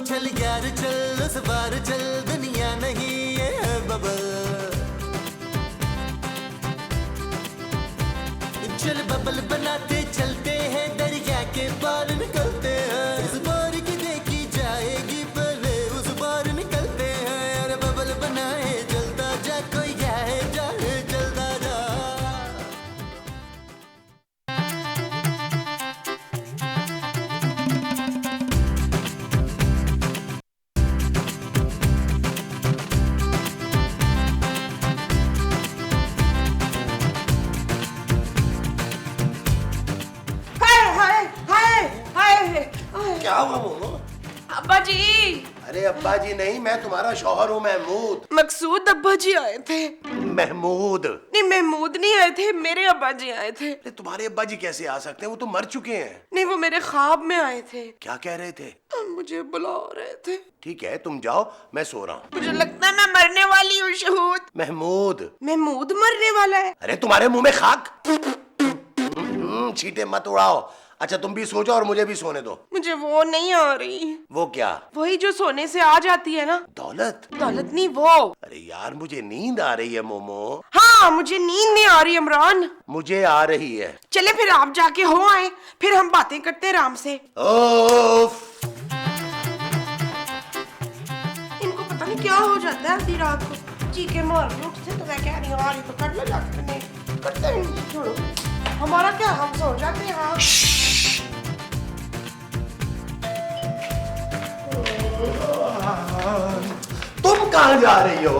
चल यार चल उस बार चल, दुनिया नहीं ये है बबल। चल बबल बनाते चलते हैं, दरिया के पार निकलते हैं। इस बार की देखी जाएगी पहले उस बार निकलते हैं। अरे बबल बनाए चलता जा, कोई जाए जाए चलता जा। क्या हुआ मोमो? अब्बा जी। अरे अब्बा जी नहीं, मैं तुम्हारा शौहर हूँ महमूद। मकसूद अब्बा जी आए थे। महमूद नहीं, महमूद नहीं आए थे, मेरे अब्बा जी आए थे। अरे तुम्हारे अब्बा जी कैसे आ सकते हैं, वो तो मर चुके हैं। नहीं, वो मेरे ख्वाब में आए थे। क्या कह रहे थे? मुझे बुला रहे थे। ठीक है तुम जाओ, मैं सो रहा हूँ। मुझे लगता है मैं मरने वाली हूँ शहूद। महमूद महमूद मरने वाला है। अरे तुम्हारे मुंह में खाक। छींटे मत उड़ाओ। अच्छा तुम भी सो जाओ और मुझे भी सोने दो। मुझे वो नहीं आ रही। वो क्या? वही जो सोने से आ जाती है ना। दौलत? दौलत नहीं, वो। अरे यार मुझे नींद आ रही है मोमो। हाँ, मुझे नींद नहीं आ रही इमरान। मुझे आ रही है। चले फिर आप जाके हो आए, फिर हम बातें करते हैं आराम से। ओफ। इनको पता नहीं क्या हो जाता है आधी रात को, चीखे मार के उठते। तो मैं कह रही हूँ आ रही तो कर लो जाके। नहीं करते हैं, छोड़ो हमारा क्या, हम सो जाते हैं। हाँ तुम कहाँ जा रही हो?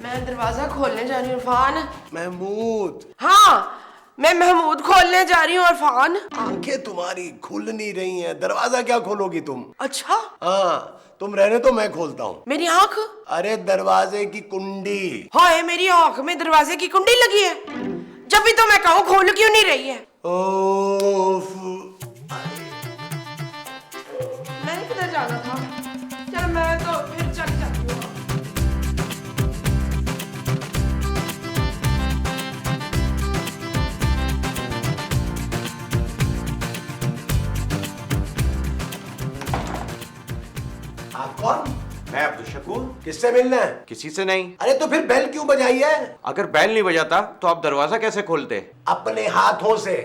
मैं दरवाजा खोलने जा रही हूँ इरफान। महमूद। हाँ, मैं महमूद खोलने जा रही हूँ इरफान। आंखें तुम्हारी खुल नहीं रही हैं, दरवाजा क्या खोलोगी तुम? अच्छा, हाँ तुम रहने तो मैं खोलता हूँ। मेरी आंख? अरे दरवाजे की कुंडी। हाय, मेरी आंख में दरवाजे की कुंडी लगी है। जब भी तो मैं कहूँ खोल क्यों नहीं रही है? ओफ। मैंने किधर जाना था? चल मैं तो फिर चल जाती हूँ। आप कौन? मैं अब्दुल शकूर। किससे मिलना है? किसी से नहीं। अरे तो फिर बेल क्यों बजाई है? अगर बैल नहीं बजाता तो आप दरवाजा कैसे खोलते? अपने हाथों से।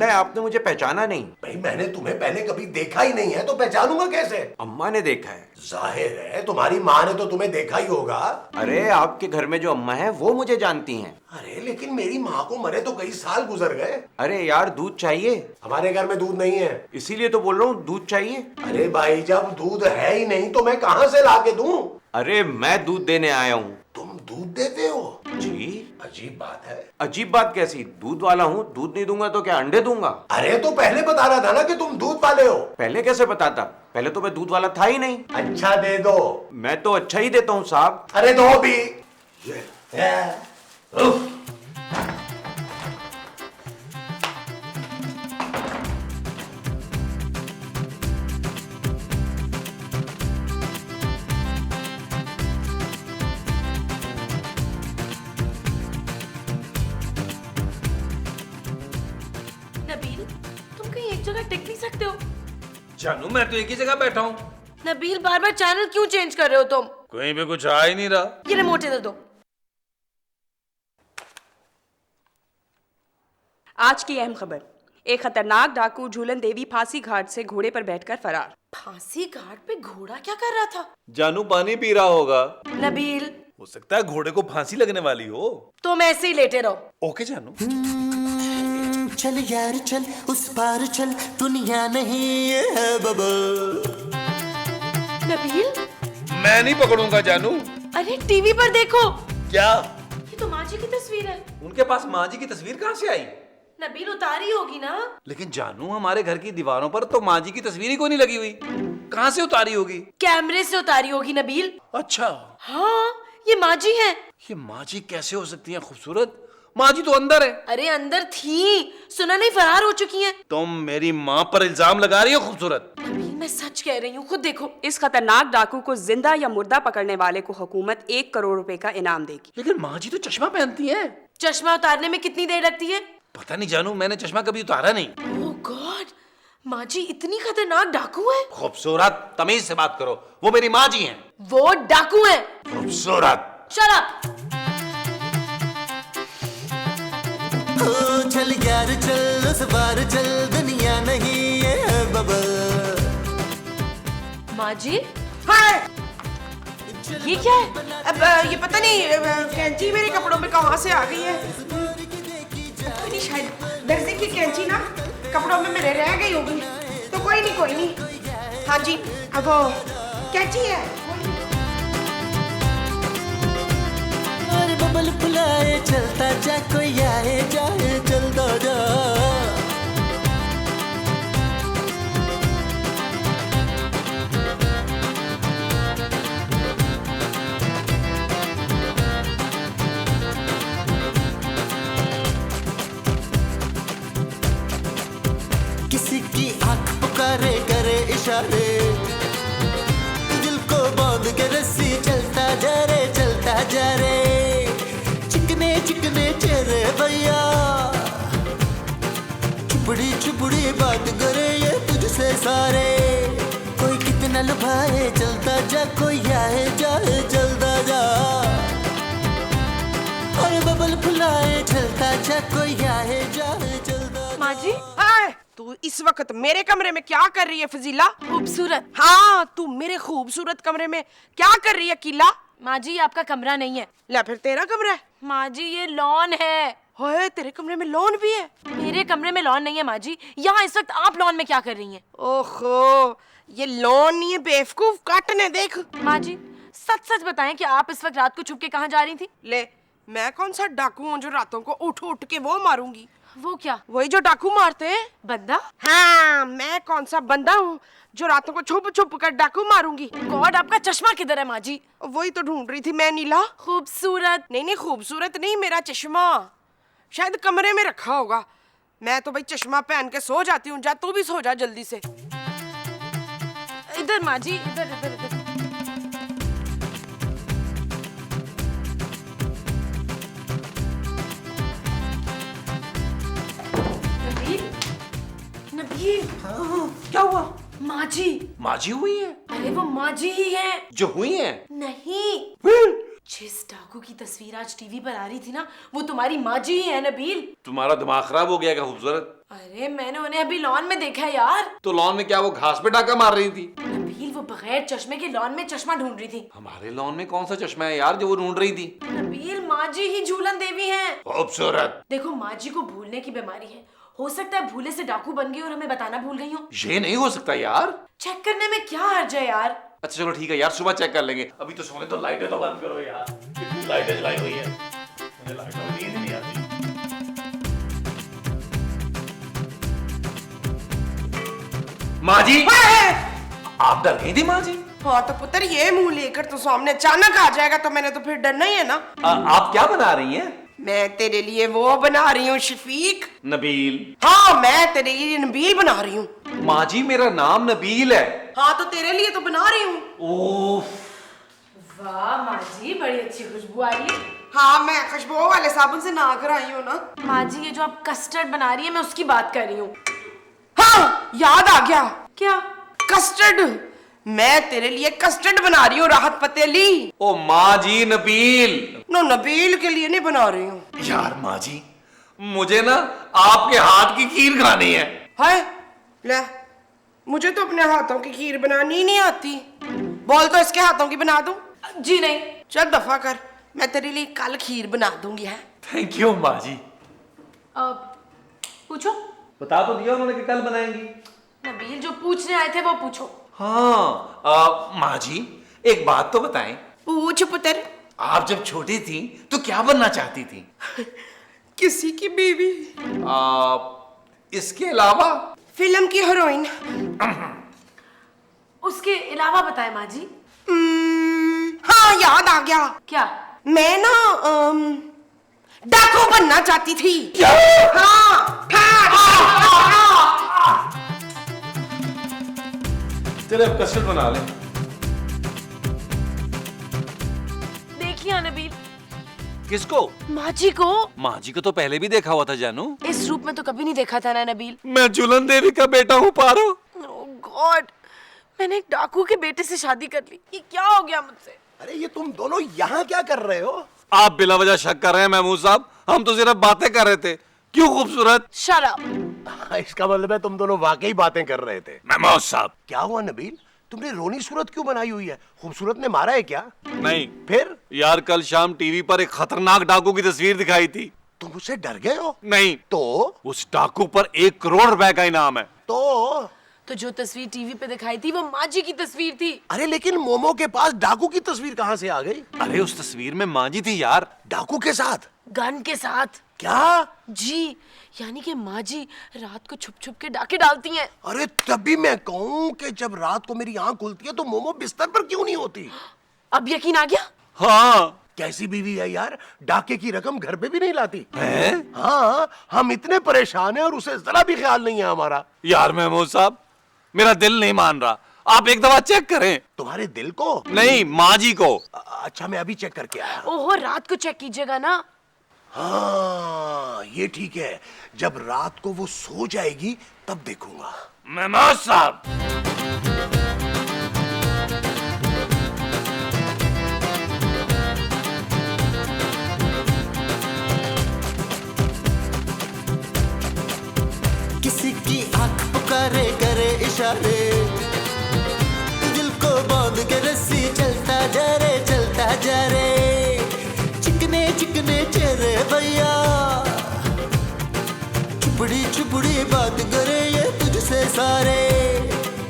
लगता है आपने मुझे पहचाना नहीं। भाई मैंने तुम्हें पहले कभी देखा ही नहीं है तो पहचानूंगा कैसे? अम्मा ने देखा है। जाहिर है तुम्हारी माँ ने तो तुम्हें देखा ही होगा। अरे आपके घर में जो अम्मा है वो मुझे जानती हैं। अरे लेकिन मेरी माँ को मरे तो कई साल गुजर गए। अरे यार दूध चाहिए? हमारे घर में दूध नहीं है। इसीलिए तो बोल रहा हूँ दूध चाहिए। अरे भाई जब दूध है ही नहीं तो मैं कहाँ से ला के दूं? अरे मैं दूध देने आया हूँ। तुम दूध देते हो? जी। अजीब बात है। अजीब बात कैसी? दूध वाला हूँ, दूध नहीं दूंगा तो क्या अंडे दूंगा? अरे तो पहले बता रहा था ना कि तुम दूध वाले हो। पहले कैसे बताता? पहले तो मैं दूध वाला था ही नहीं। अच्छा दे दो। मैं तो अच्छा ही देता हूँ साहब। अरे दो भी। उफ। नबील, तुम कहीं एक जगह टिक नहीं सकते हो? जानू मैं तो एक ही जगह बैठा हूँ। नबील, बार बार चैनल क्यों चेंज कर रहे हो तुम? कहीं पे कुछ आ ही नहीं रहा। ये रिमोट इधर दो। आज की अहम खबर। एक खतरनाक डाकू झूलन देवी फांसी घाट से घोड़े पर बैठकर फरार। फांसी घाट पे घोड़ा क्या कर रहा था? जानू पानी पी रहा होगा। नबील, हो सकता है घोड़े को फांसी लगने वाली हो। तुम ऐसे ही लेटे रहो। ओके जानू। चल यार चल उस पार चल, दुनिया नहीं ये है बबल। नबील, मैं नहीं पकड़ूंगा जानू। अरे टीवी पर देखो। क्या? ये तो माँ जी की तस्वीर है। उनके पास माँ जी की तस्वीर कहाँ से आई? नबील, उतारी होगी ना। लेकिन जानू हमारे घर की दीवारों पर तो माँ जी की तस्वीर ही कोई नहीं लगी हुई। कहाँ से उतारी होगी? कैमरे से उतारी होगी नबील। अच्छा, हाँ, ये माँ जी है। ये माँ जी कैसे हो सकती हैं खूबसूरत? माँ जी तो अंदर है। अरे अंदर थी, सुना नहीं फरार हो चुकी हैं। तुम मेरी माँ पर इल्जाम लगा रही हो खूबसूरत। नबील, मैं सच कह रही हूँ, खुद देखो। इस खतरनाक डाकू को जिंदा या मुर्दा पकड़ने वाले को हुकूमत 1 करोड़ रुपए का इनाम देगी। लेकिन माँ जी तो चश्मा पहनती हैं। चश्मा उतारने में कितनी देर लगती है? पता नहीं जानू, मैंने चश्मा कभी उतारा नहीं। ओह गॉड, माँ जी इतनी खतरनाक डाकू है? खूबसूरत, तमीज से बात करो, वो मेरी माँ जी हैं। वो डाकू है। खूबसूरत। Shut up. ओ चल यार चल उस बार चल, दुनिया नहीं ये है बबल। माँ जी हाय, ये क्या है? अब ये पता नहीं कैंची मेरे कपड़ों में कहाँ से आ गई है। कोई नहीं, शायद दर्जी की कैंची ना कपड़ों में मेरे रह गई होगी। तो कोई नहीं। हाँ जी, अब वो कैंची है। और बबल फुलाए चलता जा, कोई आए जाए चलता जा। किसी की आंख पुकारे करे इशारे, दिल को बांध के रस्सी चलता जा रे, चलता जा रे। चिकने चिकने चेहरे भैया, चुपड़ी चुपड़ी बात करे ये तुझसे सारे। कोई कितना लुभाए चलता जा, कोई आए जाए चलता जा। और बबल फुलाए चलता जा, कोई आए जाए चलता जा। माँ जी तू इस वक्त मेरे कमरे में क्या कर रही है फजीला? खूबसूरत। हाँ, तू मेरे खूबसूरत कमरे में क्या कर रही है कीला? माँ जी आपका कमरा नहीं है। ला फिर तेरा कमरा है। माँ जी ये लॉन है। होए, तेरे कमरे में लॉन भी है? मेरे कमरे में लॉन नहीं है माँ जी। यहाँ इस वक्त आप लॉन में क्या कर रही हैं? ओहो, ये लॉन नहीं है बेवकूफ, काटने देख। माँ जी सच सच बताएं कि आप इस वक्त रात को छुप के कहाँ जा रही थी? ले, मैं कौन सा डाकू हूँ जो रातों को उठ उठ के वो मारूंगी? वो क्या? वही जो डाकू मारते हैं। बंदा? हाँ, मैं कौन सा बंदा हूँ जो रातों को छुप छुप कर डाकू मारूंगी? गॉड, आपका चश्मा किधर है माँ जी? वही तो ढूंढ रही थी मैं नीला। खूबसूरत। नहीं, खूबसूरत नहीं, मेरा चश्मा शायद कमरे में रखा होगा। मैं तो भाई चश्मा पहन के सो जाती हूँ। जा तू भी सो जा जल्दी से। इधर माँ जी, इधर इधर इधर। नबील, नबील। क्या हुआ? माँ जी। माँ जी हुई है? अरे वो माँ जी ही है। जो हुई है? नहीं, जिस डाकू की तस्वीर आज टीवी पर आ रही थी ना, वो तुम्हारी माँ जी ही है नबील। तुम्हारा दिमाग खराब हो गया क्या खूबसूरत? अरे मैंने उन्हें अभी लॉन में देखा है यार। तो लॉन में क्या वो घास पे डाका मार रही थी? नबील वो बगैर चश्मे के लॉन में चश्मा ढूंढ रही थी। हमारे लॉन में कौन सा चश्मा है यार जो वो ढूंढ रही थी? नबील माँ जी ही झूलन देवी हैं। खूबसूरत। देखो माँ जी को भूलने की बीमारी है। हो सकता है भूले से डाकू बन गई और हमें बताना भूल गई हो। ये नहीं हो सकता यार। चेक करने में क्या हर्ज है यार। अच्छा चलो ठीक है यार, सुबह चेक कर लेंगे। अभी तो सोने दो, लाइटें तो बंद करो यार। कितनी लाइटें जलाई हुई है, मुझे लाइटों में नींद नहीं आती। माँ जी, आप डर गई थी माँ जी? हाँ तो पुत्र, ये मुंह लेकर तो सामने अचानक आ जाएगा तो मैंने तो फिर डरना ही है ना। आप क्या बना रही हैं? मैं तेरे लिए वो बना रही हूँ शफीक। नबील। हाँ, मैं तेरे लिए नबील बना रही हूँ। माँ जी मेरा नाम नबील है। हाँ तो तेरे लिए तो बना रही हूँ। ओह, वाह माँ जी, बड़ी अच्छी खुशबू आ रही है। हाँ, मैं खुशबू वाले साबुन से नहा कर आई हूँ ना। माँ जी ये जो आप कस्टर्ड बना रही है, मैं उसकी बात कर रही हूँ। हाँ, याद आ गया। क्या? कस्टर्ड। मैं तेरे लिए कस्टर्ड बना रही हूँ, राहत पतेली। ओ माँ जी नबील। नो, नबील के लिए नहीं बना रही हूँ। यार माँ जी, मुझे ना आपके हाथ की खीर खानी है। हाय, ले, मुझे तो अपने हाथों की खीर बनानी नहीं आती। बोल तो इसके हाथों की बना दूं? जी नहीं। चल दफा कर, मैं तेरे लिए कल खीर बना दूंगी। है थैंक यू माँ जी। पूछो। बता तो दिया उन्होंने कि कल बनाएंगी। नबील जो पूछने आए थे वो पूछो। हाँ माँ जी, एक बात तो बताएं। पूछ पुत्र। आप जब छोटी थी तो क्या बनना चाहती थी? किसी की बीवी। इसके अलावा? फिल्म की हीरोइन। उसके अलावा बताएं माँ जी। हाँ, याद आ गया। क्या? मैं ना डाकू बनना चाहती थी। हाँ, चलो अब कस्टर्ड बना ले। देखिए नबील, किसको? माँ जी को। माँ जी को तो पहले भी देखा हुआ था जानू। इस रूप में तो कभी नहीं देखा था ना नबील। मैं झूलन देवी का बेटा हूँ पारो। ओह गॉड, मैंने एक डाकू के बेटे से शादी कर ली। ये क्या हो गया मुझसे? अरे ये तुम दोनों यहाँ क्या कर रहे हो? आप बिला वजह शक कर रहे हैं महमूद साहब, हम तो सिर्फ बातें कर रहे थे। क्यों खूबसूरत? Shut up. इसका मतलब है तुम दोनों वाकई बातें कर रहे थे। महमूद साहब। क्या हुआ नबील, तुमने रोनी सूरत क्यों बनाई हुई है? खूबसूरत ने मारा है क्या? नहीं फिर? यार, कल शाम टीवी पर एक खतरनाक डाकू की तस्वीर दिखाई थी। तुम उससे डर गए हो? नहीं, तो उस डाकू पर 1 करोड़ रुपए का इनाम है। तो जो तस्वीर टीवी पे दिखाई थी वो माँ जी की तस्वीर थी। अरे लेकिन मोमो के पास डाकू की तस्वीर कहाँ से आ गई? अरे उस तस्वीर में माँ जी थी यार। डाकू के साथ? गन के साथ। क्या? जी, यानी कि माँ जी रात को छुप छुप के डाके डालती हैं। अरे तभी मैं कहूँ कि जब रात को मेरी आंख खुलती है तो मोमो बिस्तर पर क्यों नहीं होती? अब यकीन आ गया? हाँ। कैसी बीवी है यार, डाके की रकम घर पे भी नहीं लाती है? हाँ, हम इतने परेशान हैं और उसे जरा भी ख्याल नहीं है हमारा। यार महमूद साहब, मेरा दिल नहीं मान रहा, आप एक दफा चेक करें। तुम्हारे दिल को? नहीं, माँ जी को। अच्छा मैं अभी चेक करके आया। ओहो, रात को चेक कीजिएगा ना। हाँ ये ठीक है, जब रात को वो सो जाएगी तब देखूंगा। महमूद साहब। किसी की आंख पुकारे करे इशारे, दिल को बांध के रस्सी चलता जा रे, चलता जा रे। चिकने चिकने चेहरे भैया, चुपड़ी चुपड़ी बात करे ये तुझसे सारे।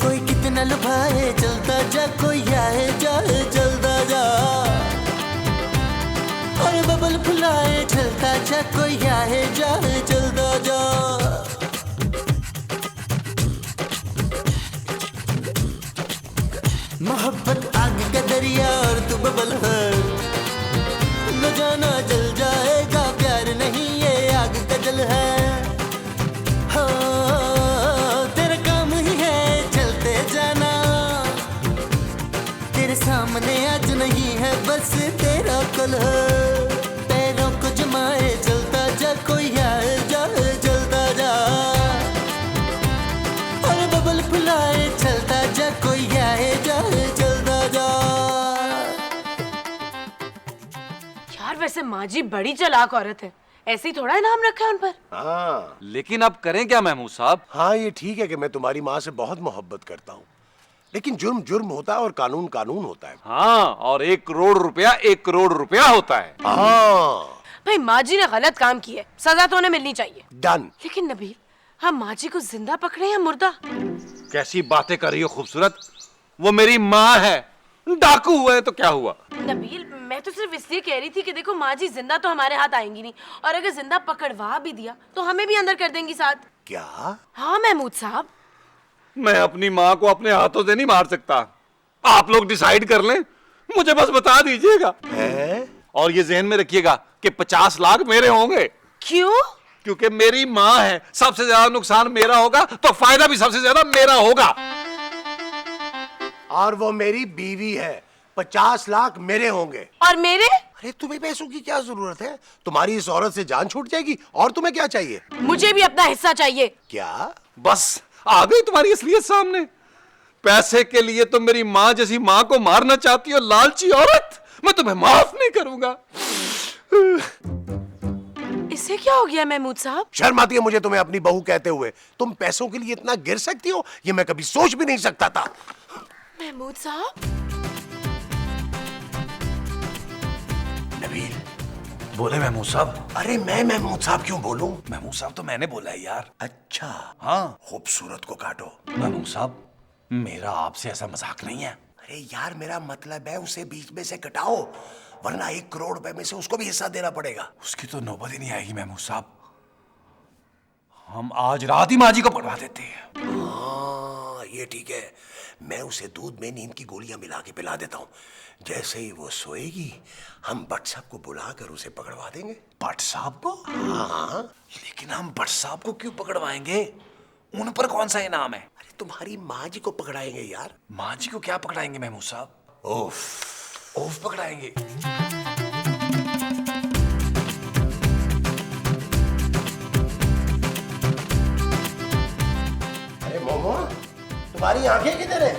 कोई कितना लुभाए चलता जा, कोई आए जाए चलता जा। और बबल फुलाए चलता जा, कोई आए जाए चलता जा। मोहब्बत आग का दरिया और तू बबल है, न जाना जल जाएगा, प्यार नहीं ये आग का जल है। हाँ, तेरा काम ही है चलते जाना, तेरे सामने आज नहीं है बस तेरा कल है। पैरों को जमाए चलता जा, कोई आए जाए चलता जा। और बबल फुलाए चलता जा, कोई आए जाए चलता जा। यार वैसे माँ जी बड़ी चालाक औरत है, ऐसे ही थोड़ा इनाम रखा है उन पर। हाँ लेकिन अब करें क्या महमूद साहब? हाँ ये ठीक है कि मैं तुम्हारी माँ से बहुत मोहब्बत करता हूँ, लेकिन जुर्म जुर्म होता है और कानून कानून होता है। हाँ, और 1 करोड़ रुपया 1 करोड़ रुपया होता है। हाँ भाई माँ जी ने गलत काम किया है, सजा तो उन्हें मिलनी चाहिए। डन। लेकिन नबील, हम माँ जी को जिंदा पकड़े या मुर्दा? कैसी बातें कर रही हो खूबसूरत, वो मेरी माँ है, डाकू हुआ है तो क्या हुआ? नबील, मैं तो सिर्फ इसलिए कह रही थी कि देखो माँ जी जिंदा तो हमारे हाथ आएंगी नहीं, और अगर जिंदा पकड़वा भी दिया तो हमें भी अंदर कर देंगी साथ। क्या? हाँ महमूद साहब। मैं अपनी माँ को अपने हाथों से नहीं मार सकता, आप लोग डिसाइड कर लें, मुझे बस बता दीजिएगा। है? और ये जहन में रखिएगा कि 50 लाख मेरे होंगे। क्यों? क्योंकि मेरी माँ है, सबसे ज्यादा नुकसान मेरा होगा तो फायदा भी सबसे ज्यादा मेरा होगा। और वो मेरी बीवी है, 50 लाख मेरे होंगे। और मेरे? अरे तुम्हें पैसों की क्या जरूरत है? तुम्हारी इस औरत से जान छूट जाएगी, और तुम्हें क्या चाहिए? मुझे भी अपना हिस्सा चाहिए। क्या? बस आ गई तुम्हारी असलियत सामने। पैसे के लिए तुम मेरी माँ जैसी माँ को मारना चाहती हो, लालची औरत। मैं तुम्हें माफ नहीं करूंगा। इससे क्या हो गया महमूद साहब? शर्म आती है मुझे तुम्हें अपनी बहू कहते हुए। तुम पैसों के लिए इतना गिर सकती हो, ये मैं कभी सोच भी नहीं सकता था। महमूद साहब? नबील। बोले महमूद साहब। अरे मैं महमूद साहब क्यों बोलूं? महमूद साहब तो मैंने बोला है यार। अच्छा हाँ खूबसूरत को काटो। महमूद साहब, मेरा आपसे ऐसा मजाक नहीं है। अरे यार मेरा मतलब है उसे बीच में से कटाओ, वरना 1 करोड़ रुपए में से उसको भी हिस्सा देना पड़ेगा। उसकी तो नौबत ही नहीं आएगी महमूद साहब, हम आज रात ही माँ जी को पकड़वा देते हैं। हाँ ये ठीक है, मैं उसे दूध में नींद की गोलियां मिला के पिला देता हूँ। जैसे ही वो सोएगी हम भट्ट साहब को बुलाकर उसे पकड़वा देंगे। भट्ट साहब को? हाँ। लेकिन हम भट्ट साहब को क्यों पकड़वाएंगे? उन पर कौन सा इनाम है? अरे तुम्हारी माँ जी को पकड़ाएंगे यार। माँ जी को क्या पकड़ाएंगे महमूद साहब? ओफ ओफ पकड़ाएंगे। तुम्हारी आंखें किधर है?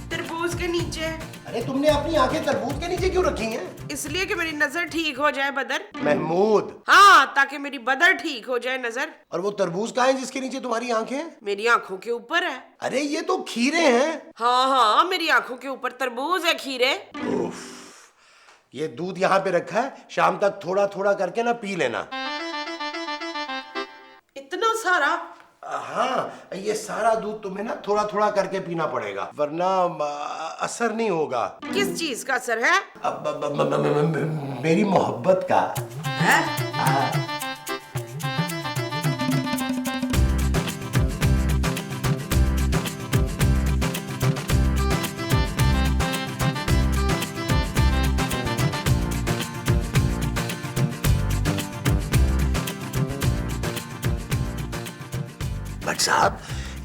तरबूज के नीचे। अरे तुमने अपनी आंखें तरबूज के नीचे क्यों रखी हैं? इसलिए कि मेरी नजर ठीक हो जाए बदर। महमूद। हाँ, ताकि मेरी बदर ठीक हो जाए नजर। और वो तरबूज कहाँ है जिसके नीचे तुम्हारी आंखें हैं? मेरी आंखों के ऊपर है। अरे ये तो खीरे हैं। हाँ हाँ, मेरी आंखों के ऊपर तरबूज है, खीरे। ये दूध यहाँ पे रखा है, शाम तक थोड़ा थोड़ा करके ना पी लेना। इतना सारा? हाँ, ये सारा दूध तुम्हें ना थोड़ा थोड़ा करके पीना पड़ेगा, वरना असर नहीं होगा। किस चीज का असर है? मेरी मोहब्बत का। है? भट्ट साहब,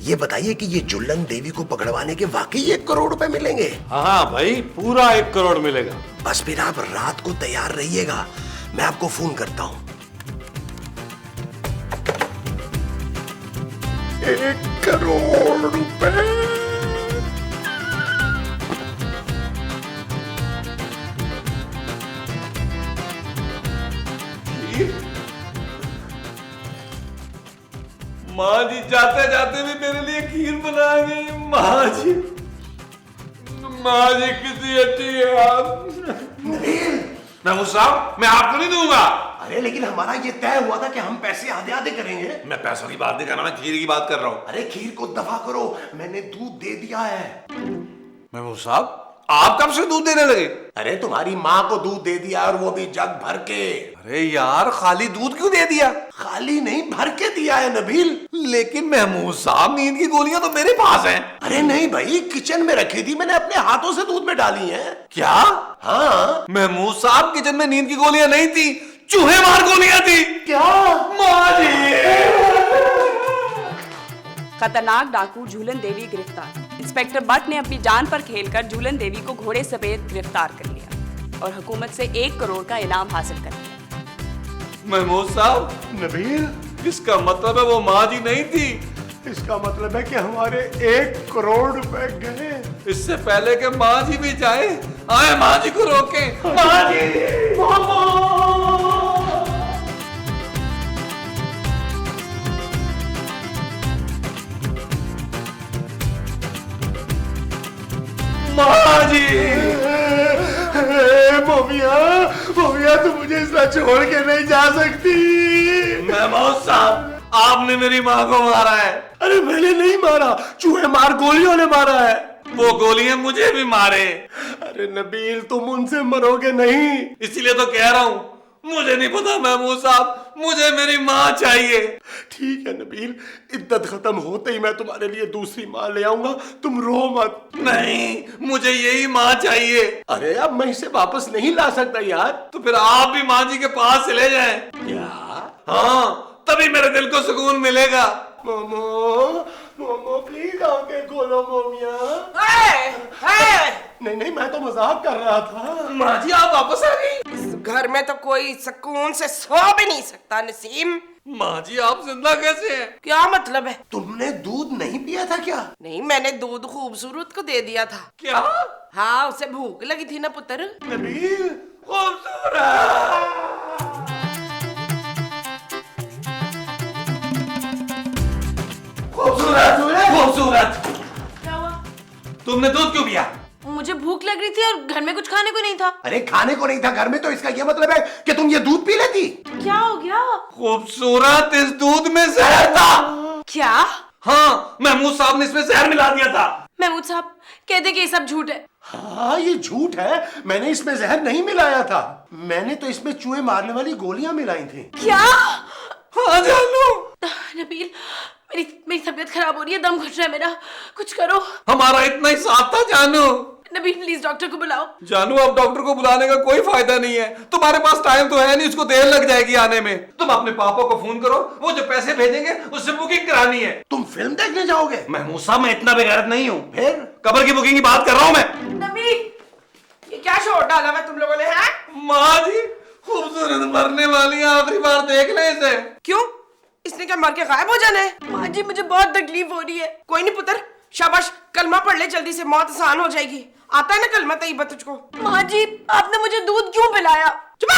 ये बताइए कि ये जुल्लन देवी को पकड़वाने के वाकई 1 करोड़ रुपए मिलेंगे? हाँ भाई, पूरा 1 करोड़ मिलेगा। बस फिर आप रात को तैयार रहिएगा, मैं आपको फोन करता हूं। 1 करोड़ रुपए। माँ जी जाते जाते भी मेरे लिए खीर बना गई। माँ जी कितनी अच्छी है आप। महमूद साहब, मैं आपको नहीं दूंगा। अरे लेकिन हमारा ये तय हुआ था कि हम पैसे आधे आधे करेंगे। मैं पैसों की बात नहीं कर रहा, मैं खीर की बात कर रहा हूँ। अरे खीर को दफा करो, मैंने दूध दे दिया है। महमूद साहब, आप कब से दूध देने लगे? अरे तुम्हारी माँ को दूध दे दिया, और वो भी जग भर के। अरे यार, खाली दूध क्यों दे दिया? खाली नहीं, भर के दिया है नबील। लेकिन महमूद साहब, नींद की गोलियां तो मेरे पास हैं। अरे नहीं भाई, किचन में रखी थी, मैंने अपने हाथों से दूध में डाली है। क्या? हाँ महमूद साहब, किचन में नींद की गोलियां नहीं थी, चूहे मार गोलियां थी। क्या? माँ जी! खतरनाक डाकू झूलन देवी गिरफ्तार। इंस्पेक्टर बट ने अपनी जान पर खेलकर झूलन देवी को घोड़े समेत गिरफ्तार कर लिया और हुकूमत से 1 करोड़ का इनाम हासिल कर लिया। महमूद साहब, नबील, इसका मतलब है वो माँ जी नहीं थी। इसका मतलब है कि हमारे 1 करोड़ रुपए गए। इससे पहले कि माँ जी भी जाए, आए माँ जी को रोके। माँ जी! माँ जी! मोमिया तू मुझे इस तरह छोड़ के नहीं जा सकती। महमूद साहब, आपने मेरी माँ को मारा है। अरे मैंने नहीं मारा, चूहे मार गोलियों ने मारा है। वो गोलियां मुझे भी मारे। अरे नबील, तुम उनसे मरोगे नहीं। इसीलिए तो कह रहा हूँ, मुझे नहीं पता महमूद साहब, मुझे मेरी माँ चाहिए। ठीक है नबील, इद्दत खत्म होते ही मैं तुम्हारे लिए दूसरी माँ ले आऊंगा, तुम रो मत। नहीं, मुझे यही माँ चाहिए। अरे अब मैं इसे वापस नहीं ला सकता यार। तो फिर आप भी माँ जी के पास चले जाएं। क्या? हाँ, तभी मेरे दिल को सुकून मिलेगा। मोमो प्लीज आंखें खोलो मोमिया। नहीं, मैं तो मजाक कर रहा था। माँ जी, आप वापस आ गई। इस घर में तो कोई सुकून से सो भी नहीं सकता नसीम। माँ जी, आप जिंदा कैसे हैं? क्या मतलब है? तुमने दूध नहीं पिया था क्या? नहीं, मैंने दूध खूबसूरत को दे दिया था। क्या? हाँ, उसे भूख लगी थी ना पुत्र। नबील, खूबसूरत। क्या हुआ? तुमने दूध क्यों पिया? मुझे भूख लग रही थी और घर में कुछ खाने को नहीं था। अरे खाने को नहीं था घर में, तो इसका ये मतलब है कि तुम ये दूध पी लेती। क्या हो गया? खूबसूरत, इस दूध में जहर था। क्या? हाँ, महमूद साहब ने इसमें जहर मिला दिया था। महमूद साहब कहते कि ये सब झूठ है। हाँ, ये झूठ है, मैंने इसमें जहर नहीं मिलाया था। मैंने तो इसमें चूहे मारने वाली गोलियां मिलाई थी। क्या? हाँ जानू। नबील, मेरी तबीयत खराब हो रही है, दम घुट रहा है मेरा, कुछ करो। हमारा इतना ही साथ था जानू। नबील प्लीज डॉक्टर को बुलाओ। जानू, अब डॉक्टर को बुलाने का कोई फायदा नहीं है, तुम्हारे पास टाइम तो है नहीं, उसको देर लग जाएगी आने में। तुम अपने पापा को फोन करो, वो जो पैसे भेजेंगे उससे बुकिंग करानी है। तुम फिल्म देखने जाओगे? महमूद साहब, मैं इतना बेगैरत नहीं हूँ। फिर कब्र की बुकिंग की बात कर रहा हूँ मैं। नबी, ये क्या शोर डाला हुआ तुम लोगों ने? है माँ जी, खूबसूरत मरने वाली है, आखिरी बार देख ले इसे। क्यों? इसने क्या मर के गायब हो जाना है? माँ जी, मुझे बहुत तकलीफ हो रही है। कोई नहीं पुत्र, शाबाश, कलमा पढ़ ले जल्दी से, मौत आसान हो जाएगी। आता है ना कलमा तैयबा तुझको? माँ जी आपने मुझे दूध क्यों पिलाया? चुप!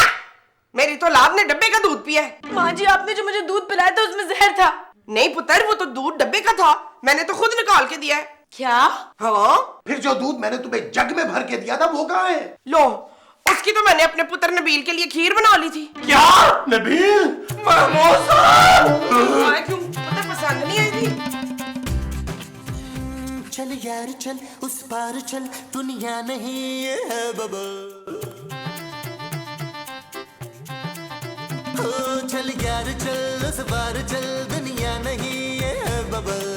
मेरी तो औलाद ने डब्बे का दूध पिया है। माँ जी आपने जो मुझे दूध पिलाया था उसमें जहर था। नहीं पुत्र, वो तो दूध डब्बे का था, मैंने तो खुद निकाल के दिया है। क्या? हाँ। फिर जो दूध मैंने तुम्हें जग में भर के दिया था वो कहाँ है? लो, उसकी तो मैंने अपने पुत्र नबील के लिए खीर बना ली थी। क्या? नबील? क्यों पुत्र पसंद नहीं आई थी? चल यार चल उस पार चल, दुनिया नहीं ये है बबल। ओ चल यार चल उस पार चल, दुनिया नहीं ये है बबल।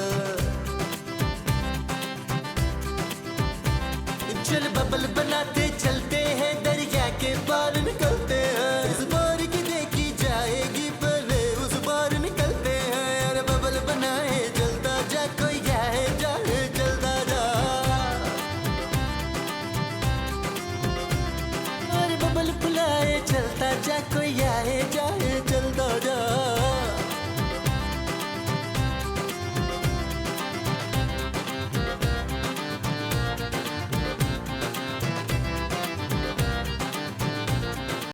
चल बबल बनाते चलते हैं, दरिया के पार निकलते हैं। इस बार की देखी जाएगी पहले उस बार निकलते हैं। अरे बबल बनाए जलता जा, कोई जाए जाए जलता जा। अरे बबल फुलाए चलता जा, कोई